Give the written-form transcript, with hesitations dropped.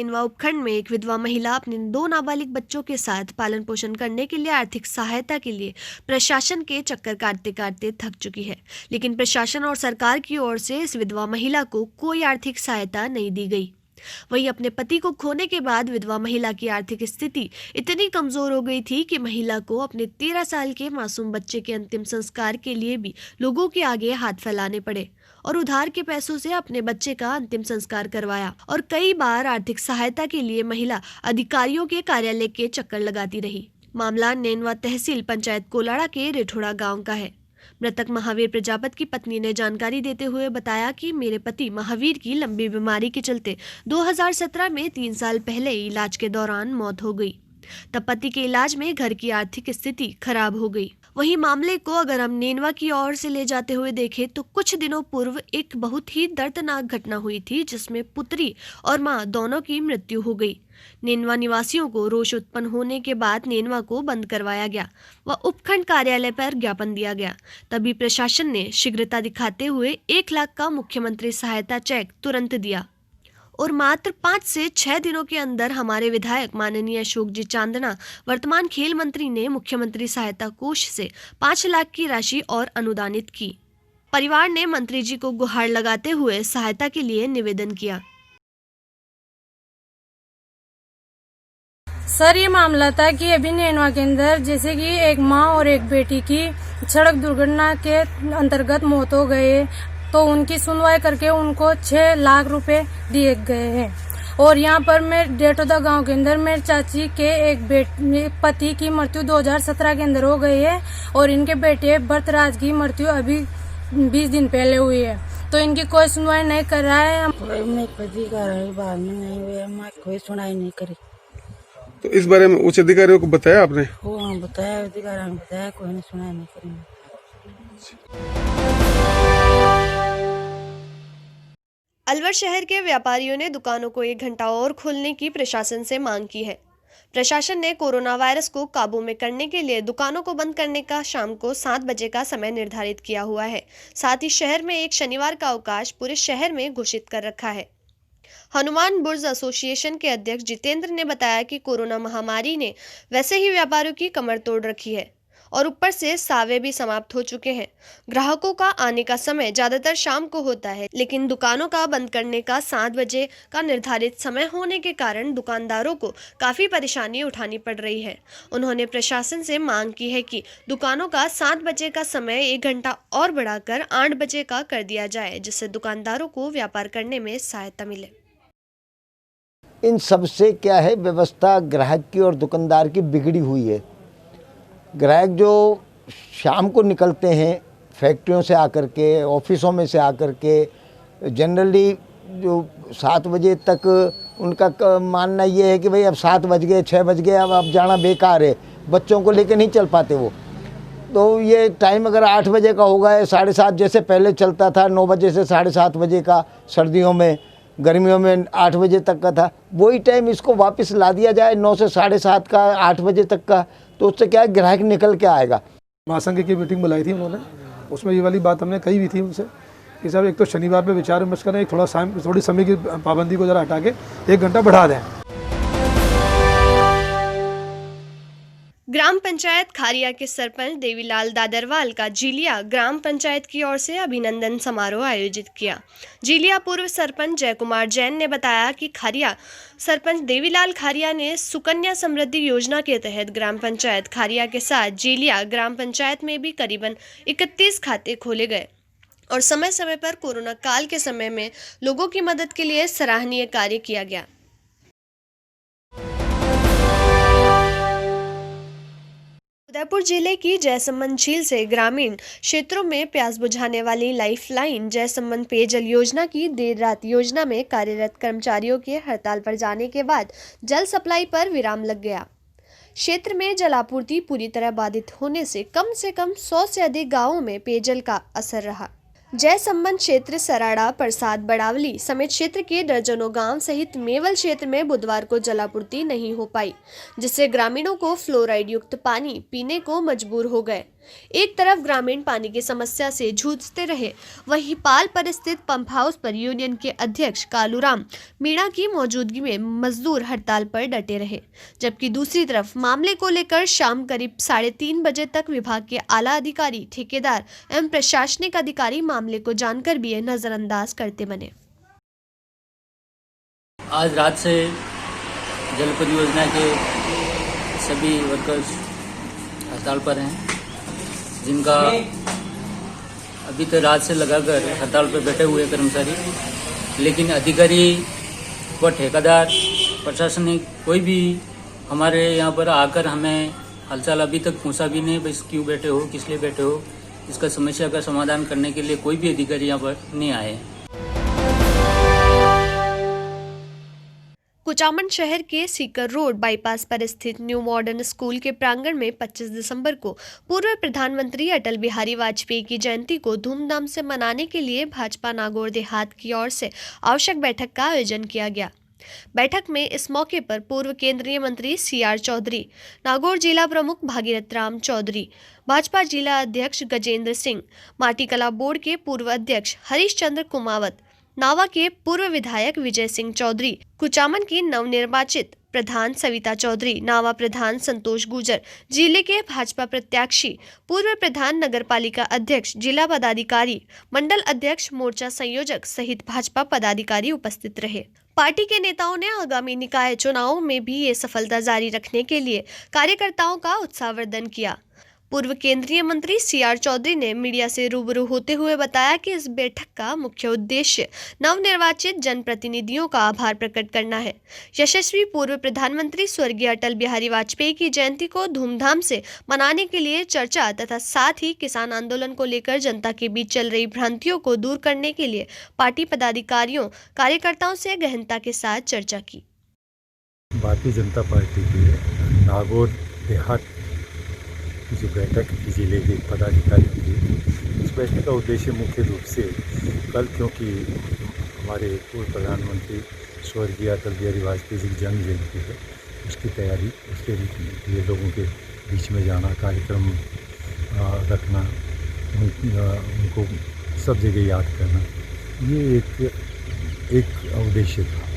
नेनवा उपखंड में एक विधवा महिला अपने 2 नाबालिग बच्चों के साथ पालन पोषण करने के लिए आर्थिक सहायता के लिए प्रशासन के चक्कर काटते काटते थक चुकी है। लेकिन प्रशासन और सरकार की ओर से इस विधवा महिला को कोई आर्थिक सहायता नहीं दी गई। वहीं अपने पति को खोने के बाद विधवा महिला की आर्थिक स्थिति इतनी कमजोर हो गई थी कि महिला को अपने 13 साल के मासूम बच्चे के अंतिम संस्कार के लिए भी लोगों के आगे हाथ फैलाने पड़े और उधार के पैसों से अपने बच्चे का अंतिम संस्कार करवाया। और कई बार आर्थिक सहायता के लिए महिला अधिकारियों के कार्यालय के चक्कर लगाती रही। मामला नेनवा तहसील पंचायत कोलाड़ा के रिठोड़ा गाँव का है। मृतक महावीर प्रजापत की पत्नी ने जानकारी देते हुए बताया कि मेरे पति महावीर की लंबी बीमारी के चलते 2017 में 3 साल पहले इलाज के दौरान मौत हो गई। तब पति के इलाज में घर की आर्थिक स्थिति खराब हो गई। वहीं मामले को अगर हम नेनवा की ओर से ले जाते हुए देखें तो कुछ दिनों पूर्व एक बहुत ही दर्दनाक घटना हुई थी जिसमें पुत्री और मां दोनों की मृत्यु हो गई। नेनवा निवासियों को रोष उत्पन्न होने के बाद नेनवा को बंद करवाया गया व उपखंड कार्यालय पर ज्ञापन दिया गया। तभी प्रशासन ने शीघ्रता दिखाते हुए 1 लाख का मुख्यमंत्री सहायता चेक तुरंत दिया और मात्र 5 से 6 दिनों के अंदर हमारे विधायक माननीय अशोक जी चांदना वर्तमान खेल मंत्री ने मुख्यमंत्री सहायता कोष से 5 लाख की राशि और अनुदानित की। परिवार ने मंत्री जी को गुहार लगाते हुए सहायता के लिए निवेदन किया। सर, ये मामला था कि अभी नेनवा के अंदर जैसे कि एक माँ और एक बेटी की सड़क दुर्घटना के अंतर्गत मौत हो गए, तो उनकी सुनवाई करके उनको 6 लाख रुपए दिए गए हैं। और यहाँ पर मैं डेटोदा गांव के अंदर मेरे चाची के एक पति की मृत्यु 2017 के अंदर हो गई है और इनके बेटे भरतराज की मृत्यु अभी 20 दिन पहले हुई है, तो इनकी कोई सुनवाई नहीं कर रहा है। मेरे पति का बाद में नहीं हुआ, कोई सुनाई नहीं करी। तो इस बारे में उच्च अधिकारियों को बताया आपने? हाँ, बताया, अधिकारियों ने बताया, कोई नहीं सुनाई नहीं करी। अलवर शहर के व्यापारियों ने दुकानों को 1 घंटा और खोलने की प्रशासन से मांग की है। प्रशासन ने कोरोना वायरस को काबू में करने के लिए दुकानों को बंद करने का शाम को 7 बजे का समय निर्धारित किया हुआ है। साथ ही शहर में एक शनिवार का अवकाश पूरे शहर में घोषित कर रखा है। हनुमान बुर्ज एसोसिएशन के अध्यक्ष जितेंद्र ने बताया कि कोरोना महामारी ने वैसे ही व्यापारियों की कमर तोड़ रखी है और ऊपर से सावे भी समाप्त हो चुके हैं। ग्राहकों का आने का समय ज्यादातर शाम को होता है, लेकिन दुकानों का बंद करने का 7 बजे का निर्धारित समय होने के कारण दुकानदारों को काफी परेशानी उठानी पड़ रही है। उन्होंने प्रशासन से मांग की है कि दुकानों का 7 बजे का समय 1 घंटा और बढ़ाकर 8 बजे का कर दिया जाए, जिससे दुकानदारों को व्यापार करने में सहायता मिले। इन सब से क्या है, व्यवस्था ग्राहक की और दुकानदार की बिगड़ी हुई है। ग्राहक जो शाम को निकलते हैं फैक्ट्रियों से आकर के, ऑफिसों में से आकर के, जनरली जो 7 बजे तक उनका मानना ये है कि भाई अब 7 बज गए, 6 बज गए, अब जाना बेकार है, बच्चों को लेकर नहीं चल पाते वो। तो ये टाइम अगर 8 बजे का होगा, 7:30 जैसे पहले चलता था, 9 बजे से 7:30 बजे का सर्दियों में, गर्मियों में 8 बजे तक का था, वही टाइम इसको वापस ला दिया जाए 9 से 7:30 का, 8 बजे तक का, तो उससे क्या है, ग्राहक निकल के आएगा। महासंघ की मीटिंग बुलाई थी उन्होंने, उसमें ये वाली बात हमने कही भी थी उनसे कि साहब एक तो शनिवार पे विचार विमर्श करें, एक थोड़ी समय की पाबंदी को जरा हटा के 1 घंटा बढ़ा दें। ग्राम पंचायत खारिया के सरपंच देवीलाल दादरवाल का जीलिया ग्राम पंचायत की ओर से अभिनंदन समारोह आयोजित किया। जीलिया पूर्व सरपंच जय कुमार जैन ने बताया कि खारिया सरपंच देवीलाल खारिया ने सुकन्या समृद्धि योजना के तहत ग्राम पंचायत खारिया के साथ जीलिया ग्राम पंचायत में भी करीबन 31 खाते खोले गए और समय समय पर कोरोना काल के समय में लोगों की मदद के लिए सराहनीय कार्य किया गया। उदयपुर जिले की जयसम्मन झील से ग्रामीण क्षेत्रों में प्यास बुझाने वाली लाइफलाइन जयसम्मन पेयजल योजना की देर रात योजना में कार्यरत कर्मचारियों के हड़ताल पर जाने के बाद जल सप्लाई पर विराम लग गया। क्षेत्र में जलापूर्ति पूरी तरह बाधित होने से कम 100 से अधिक गांवों में पेयजल का असर रहा। जय संबंध क्षेत्र सराड़ा, प्रसाद, बड़ावली समेत क्षेत्र के दर्जनों गांव सहित मेवल क्षेत्र में बुधवार को जलापूर्ति नहीं हो पाई, जिससे ग्रामीणों को फ्लोराइड युक्त पानी पीने को मजबूर हो गए। एक तरफ ग्रामीण पानी की समस्या से जूझते रहे, वहीं पाल पर स्थित पंप हाउस पर यूनियन के अध्यक्ष कालूराम मीणा की मौजूदगी में मजदूर हड़ताल पर डटे रहे, जबकि दूसरी तरफ मामले को लेकर शाम करीब 3:30 बजे तक विभाग के आला अधिकारी, ठेकेदार एवं प्रशासनिक अधिकारी मामले को जानकर भी नजरअंदाज करते बने। आज रात से जल परियोजना के सभी वर्कर्स हड़ताल पर हैं, जिनका अभी तो रात से लगाकर हड़ताल पर बैठे हुए कर्मचारी, लेकिन अधिकारी व ठेकेदार, प्रशासनिक कोई भी हमारे यहाँ पर आकर हमें हालचाल अभी तक पूछा भी नहीं, बस क्यों बैठे हो, किस लिए बैठे हो, इसका समस्या का समाधान करने के लिए कोई भी अधिकारी यहाँ पर नहीं आए। कुचामन शहर के सीकर रोड बाईपास पर स्थित न्यू मॉडर्न स्कूल के प्रांगण में 25 दिसंबर को पूर्व प्रधानमंत्री अटल बिहारी वाजपेयी की जयंती को धूमधाम से मनाने के लिए भाजपा नागौर देहात की ओर से आवश्यक बैठक का आयोजन किया गया। बैठक में इस मौके पर पूर्व केंद्रीय मंत्री CR चौधरी, नागौर जिला प्रमुख भागीरथ राम चौधरी, भाजपा जिला अध्यक्ष गजेंद्र सिंह, माटी कला बोर्ड के पूर्व अध्यक्ष हरीश चंद्र कुमावत, नावा के पूर्व विधायक विजय सिंह चौधरी, कुचामन की नवनिर्वाचित प्रधान सविता चौधरी, नावा प्रधान संतोष गुर्जर, जिले के भाजपा प्रत्याशी, पूर्व प्रधान नगरपालिका अध्यक्ष, जिला पदाधिकारी, मंडल अध्यक्ष, मोर्चा संयोजक सहित भाजपा पदाधिकारी उपस्थित रहे। पार्टी के नेताओं ने आगामी निकाय चुनावों में भी ये सफलता जारी रखने के लिए कार्यकर्ताओं का उत्साहवर्धन किया। पूर्व केंद्रीय मंत्री CR चौधरी ने मीडिया से रूबरू होते हुए बताया कि इस बैठक का मुख्य उद्देश्य नवनिर्वाचित जनप्रतिनिधियों का आभार प्रकट करना है। यशस्वी पूर्व प्रधानमंत्री स्वर्गीय अटल बिहारी वाजपेयी की जयंती को धूमधाम से मनाने के लिए चर्चा तथा साथ ही किसान आंदोलन को लेकर जनता के बीच चल रही भ्रांतियों को दूर करने के लिए पार्टी पदाधिकारियों, कार्यकर्ताओं से गहनता के साथ चर्चा की। भारतीय जनता पार्टी के नागौर देहात की जो बैठक की जिले के पदाधिकारियों की, इस बैठक का उद्देश्य मुख्य रूप से कल, क्योंकि हमारे पूर्व प्रधानमंत्री स्वर्गीय अटल बिहारी वाजपेयी जी की जन्म जयंती है, उसकी तैयारी, उसके लिए लोगों के बीच में जाना, कार्यक्रम रखना, उनको सब जगह याद करना, ये एक उद्देश्य था।